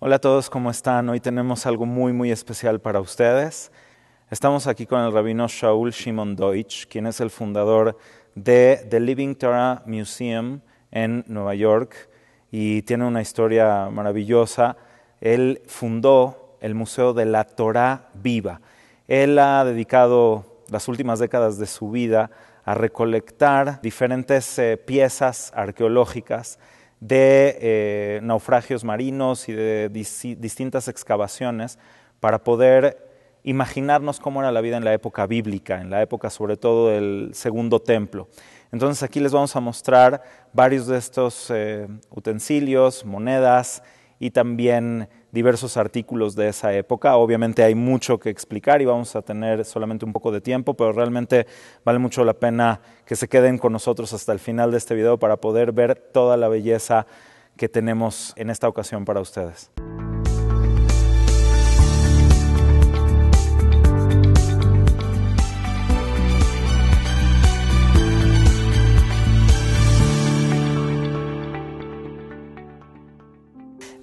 Hola a todos, ¿cómo están? Hoy tenemos algo muy especial para ustedes. Estamos aquí con el rabino Shaul Shimon Deutsch, quien es el fundador de The Living Torah Museum en Nueva York y tiene una historia maravillosa. Él fundó el Museo de la Torah Viva. Él ha dedicado las últimas décadas de su vida a recolectar diferentes piezas arqueológicas de naufragios marinos y de distintas excavaciones para poder imaginarnos cómo era la vida en la época bíblica, en la época sobre todo del Segundo Templo. Entonces aquí les vamos a mostrar varios de estos utensilios, monedas y también diversos artículos de esa época. Obviamente hay mucho que explicar y vamos a tener solamente un poco de tiempo, pero realmente vale mucho la pena que se queden con nosotros hasta el final de este video para poder ver toda la belleza que tenemos en esta ocasión para ustedes.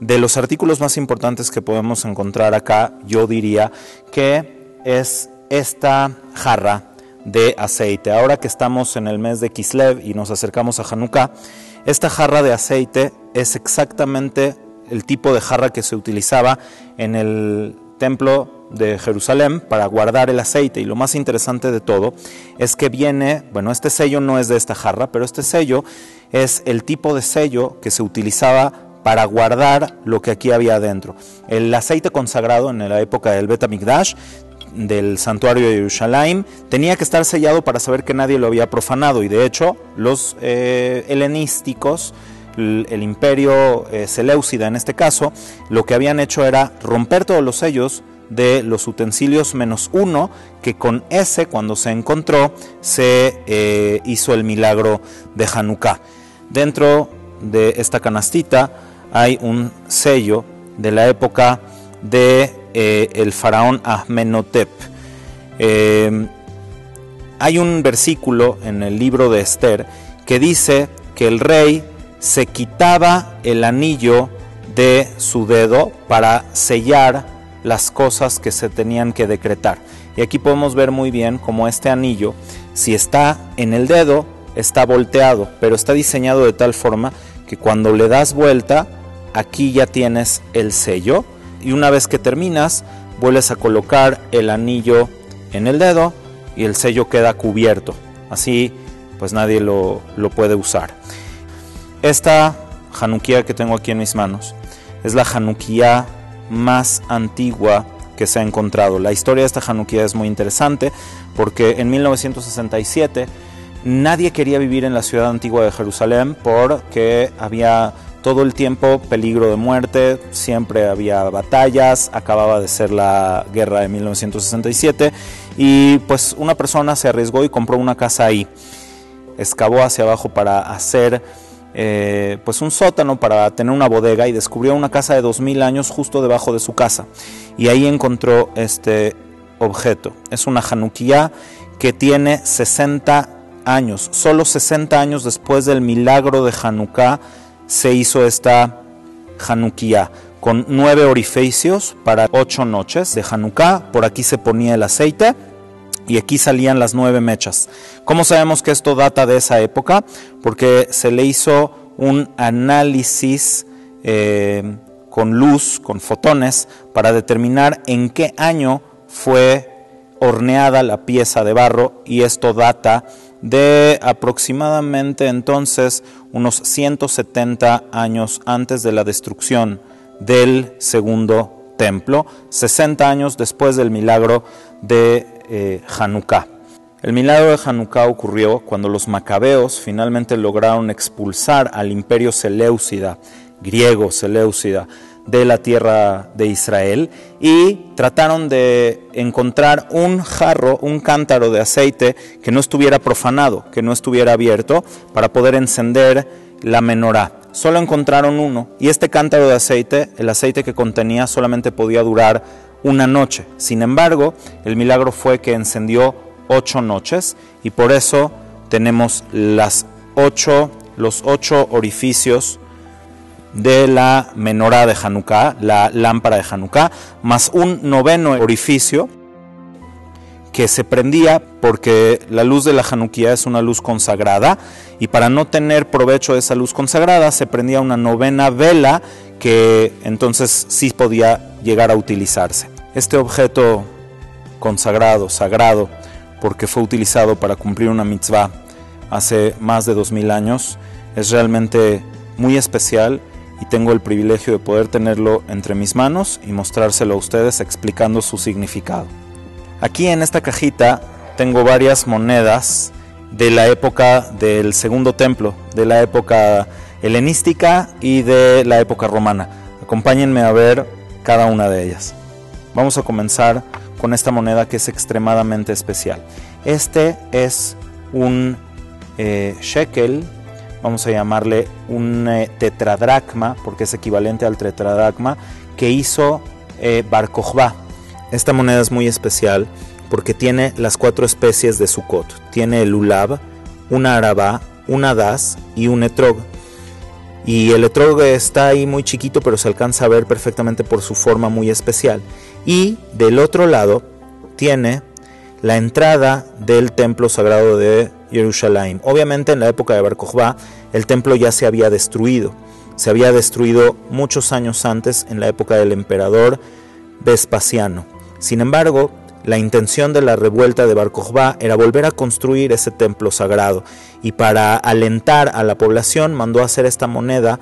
De los artículos más importantes que podemos encontrar acá, yo diría que es esta jarra de aceite. Ahora que estamos en el mes de Kislev y nos acercamos a Hanukkah, esta jarra de aceite es exactamente el tipo de jarra que se utilizaba en el templo de Jerusalén para guardar el aceite. Y lo más interesante de todo es que viene, bueno, este sello no es de esta jarra, pero este sello es el tipo de sello que se utilizaba para guardar lo que aquí había adentro. El aceite consagrado en la época del Bet HaMikdash, del santuario de Jerusalén, tenía que estar sellado para saber que nadie lo había profanado, y de hecho los helenísticos, el imperio seleucida en este caso, lo que habían hecho era romper todos los sellos de los utensilios menos uno, que con ese, cuando se encontró, se hizo el milagro de Hanukkah. Dentro de esta canastita hay un sello de la época de el faraón Amenhotep. Hay un versículo en el libro de Esther que dice que el rey se quitaba el anillo de su dedo para sellar las cosas que se tenían que decretar. Y aquí podemos ver muy bien cómo este anillo, si está en el dedo, está volteado, pero está diseñado de tal forma que cuando le das vuelta, aquí ya tienes el sello, y una vez que terminas, vuelves a colocar el anillo en el dedo y el sello queda cubierto. Así pues nadie lo puede usar. Esta Hanukkah que tengo aquí en mis manos es la Hanukkah más antigua que se ha encontrado. La historia de esta Hanukkah es muy interesante porque en 1967 nadie quería vivir en la ciudad antigua de Jerusalén porque había todo el tiempo peligro de muerte, siempre había batallas, acababa de ser la guerra de 1967 y pues una persona se arriesgó y compró una casa ahí. Excavó hacia abajo para hacer pues un sótano para tener una bodega y descubrió una casa de 2000 años justo debajo de su casa y ahí encontró este objeto. Es una Hanukkah que tiene 60 años, solo 60 años después del milagro de Hanukkah se hizo esta Hanukkah con 9 orificios para 8 noches de Hanukkah. Por aquí se ponía el aceite y aquí salían las 9 mechas. ¿Cómo sabemos que esto data de esa época? Porque se le hizo un análisis con luz, con fotones, para determinar en qué año fue horneada la pieza de barro, y esto data de aproximadamente entonces unos 170 años antes de la destrucción del Segundo Templo, 60 años después del milagro de Hanukkah. El milagro de Hanukkah ocurrió cuando los macabeos finalmente lograron expulsar al imperio seleucida, griego seleucida, de la tierra de Israel, y trataron de encontrar un jarro, un cántaro de aceite que no estuviera profanado, que no estuviera abierto, para poder encender la menorá. Solo encontraron uno, y este cántaro de aceite, el aceite que contenía, solamente podía durar una noche. Sin embargo, el milagro fue que encendió 8 noches, y por eso tenemos los 8 orificios de la menorá de Hanukkah, la lámpara de Hanukkah, más un noveno orificio que se prendía porque la luz de la Hanukkah es una luz consagrada, y para no tener provecho de esa luz consagrada se prendía una novena vela que entonces sí podía llegar a utilizarse. Este objeto consagrado, sagrado, porque fue utilizado para cumplir una mitzvah hace más de 2000 años, es realmente muy especial, y tengo el privilegio de poder tenerlo entre mis manos y mostrárselo a ustedes explicando su significado. Aquí en esta cajita tengo varias monedas de la época del Segundo Templo, de la época helenística y de la época romana. Acompáñenme a ver cada una de ellas. Vamos a comenzar con esta moneda que es extremadamente especial. Este es un shekel, vamos a llamarle un tetradracma, porque es equivalente al tetradracma que hizo Bar Kokhba. Esta moneda es muy especial porque tiene las 4 especies de Sukkot. Tiene el ulab, una arabá, un hadas y un etrog. Y el etrog está ahí muy chiquito, pero se alcanza a ver perfectamente por su forma muy especial. Y del otro lado tiene la entrada del templo sagrado de Jerusalén. Obviamente en la época de Bar Kokhba el templo ya se había destruido. Se había destruido muchos años antes, en la época del emperador Vespasiano. Sin embargo, la intención de la revuelta de Bar Kokhba era volver a construir ese templo sagrado, y para alentar a la población mandó a hacer esta moneda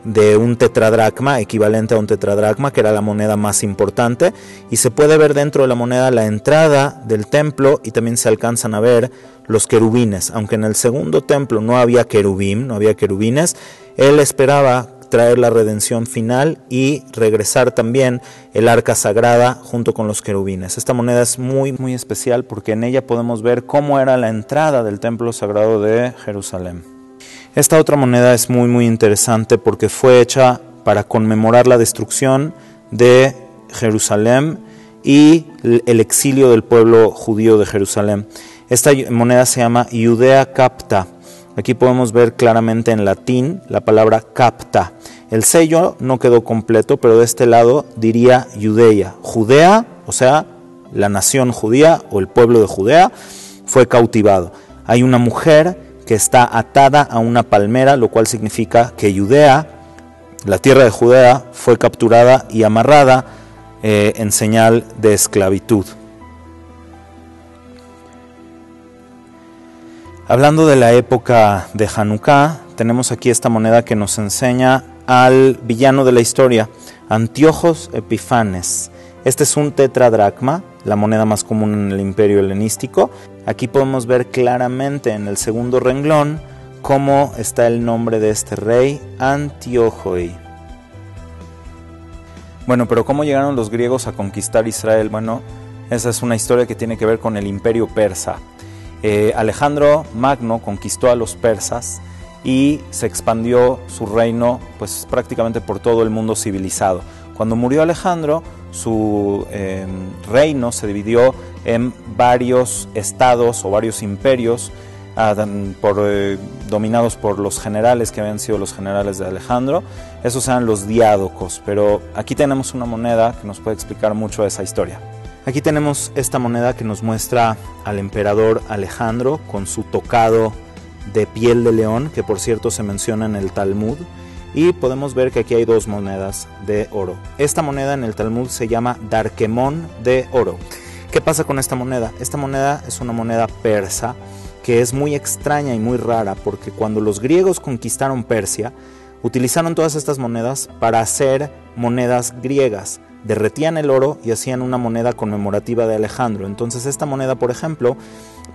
de un tetradracma, equivalente a un tetradracma, que era la moneda más importante, y se puede ver dentro de la moneda la entrada del templo, y también se alcanzan a ver los querubines. Aunque en el segundo templo no había querubín, no había querubines, él esperaba traer la redención final y regresar también el arca sagrada junto con los querubines. Esta moneda es muy especial porque en ella podemos ver cómo era la entrada del templo sagrado de Jerusalén. Esta otra moneda es muy interesante porque fue hecha para conmemorar la destrucción de Jerusalén y el exilio del pueblo judío de Jerusalén. Esta moneda se llama Judea Capta. Aquí podemos ver claramente en latín la palabra capta. El sello no quedó completo, pero de este lado diría Judea. Judea, o sea, la nación judía o el pueblo de Judea, fue cautivado. Hay una mujer que está atada a una palmera, lo cual significa que Judea, la tierra de Judea, fue capturada y amarrada en señal de esclavitud. Hablando de la época de Hanukkah, tenemos aquí esta moneda que nos enseña al villano de la historia, Antíochos Epifanes. Este es un tetradracma, la moneda más común en el imperio helenístico. Aquí podemos ver claramente en el segundo renglón cómo está el nombre de este rey, Antíochoi. Bueno, pero ¿cómo llegaron los griegos a conquistar Israel? Bueno, esa es una historia que tiene que ver con el imperio persa. Alejandro Magno conquistó a los persas y se expandió su reino pues prácticamente por todo el mundo civilizado. Cuando murió Alejandro, su reino se dividió en varios estados o varios imperios dominados por los generales que habían sido los generales de Alejandro. Esos eran los diádocos, pero aquí tenemos una moneda que nos puede explicar mucho de esa historia. Aquí tenemos esta moneda que nos muestra al emperador Alejandro con su tocado de piel de león, que por cierto se menciona en el Talmud, y podemos ver que aquí hay 2 monedas de oro. Esta moneda en el Talmud se llama Darkemón de oro. ¿Qué pasa con esta moneda? Esta moneda es una moneda persa que es muy extraña y muy rara, porque cuando los griegos conquistaron Persia, utilizaron todas estas monedas para hacer monedas griegas. Derretían el oro y hacían una moneda conmemorativa de Alejandro. Entonces esta moneda, por ejemplo,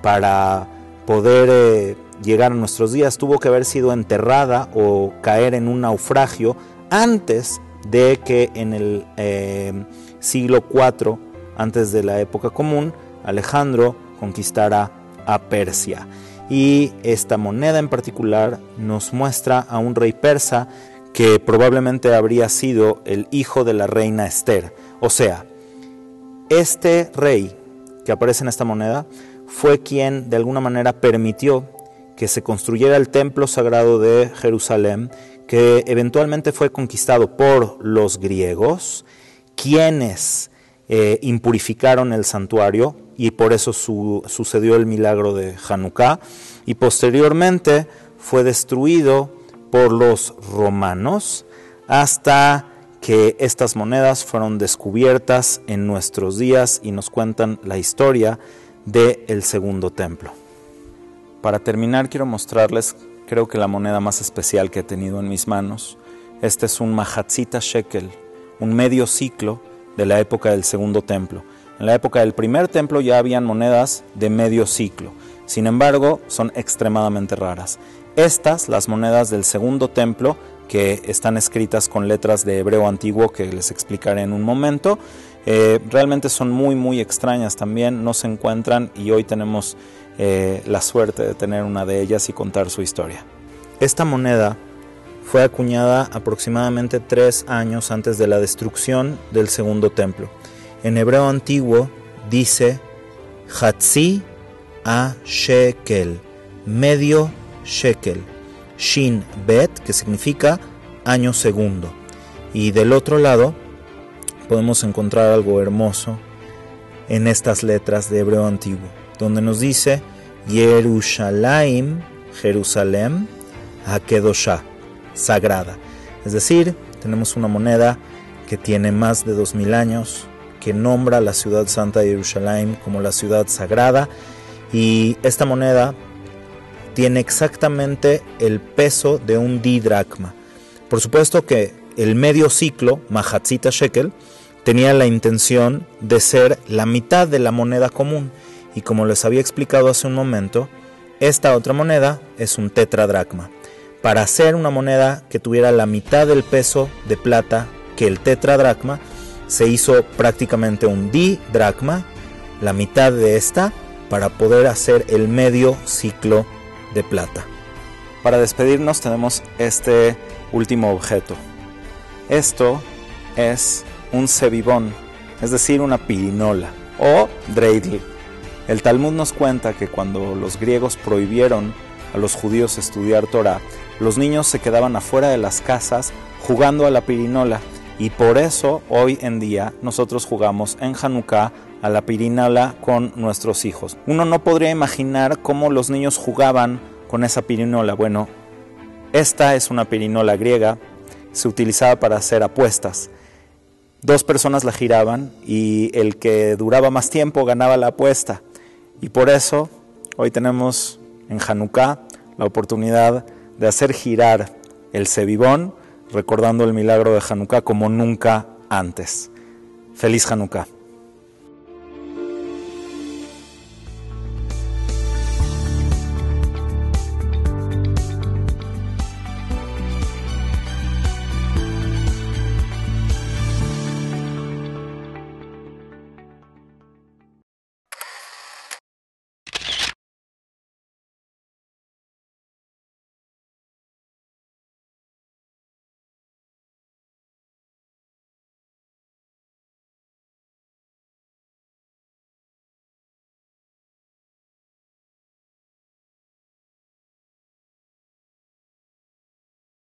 para poder llegar a nuestros días, tuvo que haber sido enterrada o caer en un naufragio antes de que en el siglo IV, antes de la época común, Alejandro conquistara a Persia. Y esta moneda en particular nos muestra a un rey persa que probablemente habría sido el hijo de la reina Esther. O sea, este rey que aparece en esta moneda fue quien de alguna manera permitió que se construyera el templo sagrado de Jerusalén, que eventualmente fue conquistado por los griegos, quienes impurificaron el santuario y por eso sucedió el milagro de Hanukkah, y posteriormente fue destruido por los romanos hasta que estas monedas fueron descubiertas en nuestros días y nos cuentan la historia del segundo templo. Para terminar, quiero mostrarles, creo que la moneda más especial que he tenido en mis manos. Este es un mahatzita shekel, un medio ciclo de la época del segundo templo. En la época del primer templo ya habían monedas de medio ciclo, sin embargo son extremadamente raras. Estas, las monedas del segundo templo, que están escritas con letras de hebreo antiguo que les explicaré en un momento, realmente son muy extrañas también, no se encuentran y hoy tenemos la suerte de tener una de ellas y contar su historia. Esta moneda fue acuñada aproximadamente 3 años antes de la destrucción del segundo templo. En hebreo antiguo dice Hatzi a shekel, medio shekel, Shin Bet, que significa año segundo. Y del otro lado podemos encontrar algo hermoso en estas letras de hebreo antiguo, donde nos dice Yerushalayim, Jerusalén, Hakedoshá, sagrada. Es decir, tenemos una moneda que tiene más de 2000 años, que nombra la ciudad santa de Jerusalén como la ciudad sagrada, y esta moneda tiene exactamente el peso de un didracma. Por supuesto que el medio ciclo, mahatzita shekel, tenía la intención de ser la mitad de la moneda común, y como les había explicado hace un momento, esta otra moneda es un tetradracma. Para hacer una moneda que tuviera la mitad del peso de plata que el tetradracma, se hizo prácticamente un didracma, la mitad de esta, para poder hacer el medio ciclo de plata. Para despedirnos tenemos este último objeto. Esto es un sebibón, es decir, una pirinola o dreidel. El Talmud nos cuenta que cuando los griegos prohibieron a los judíos estudiar Torah, los niños se quedaban afuera de las casas jugando a la pirinola, y por eso hoy en día nosotros jugamos en Hanukkah a la pirinola con nuestros hijos. Uno no podría imaginar cómo los niños jugaban con esa pirinola. Bueno, esta es una pirinola griega, se utilizaba para hacer apuestas. 2 personas la giraban y el que duraba más tiempo ganaba la apuesta. Y por eso hoy tenemos en Hanukkah la oportunidad de hacer girar el sebibón, recordando el milagro de Hanukkah como nunca antes. ¡Feliz Hanukkah!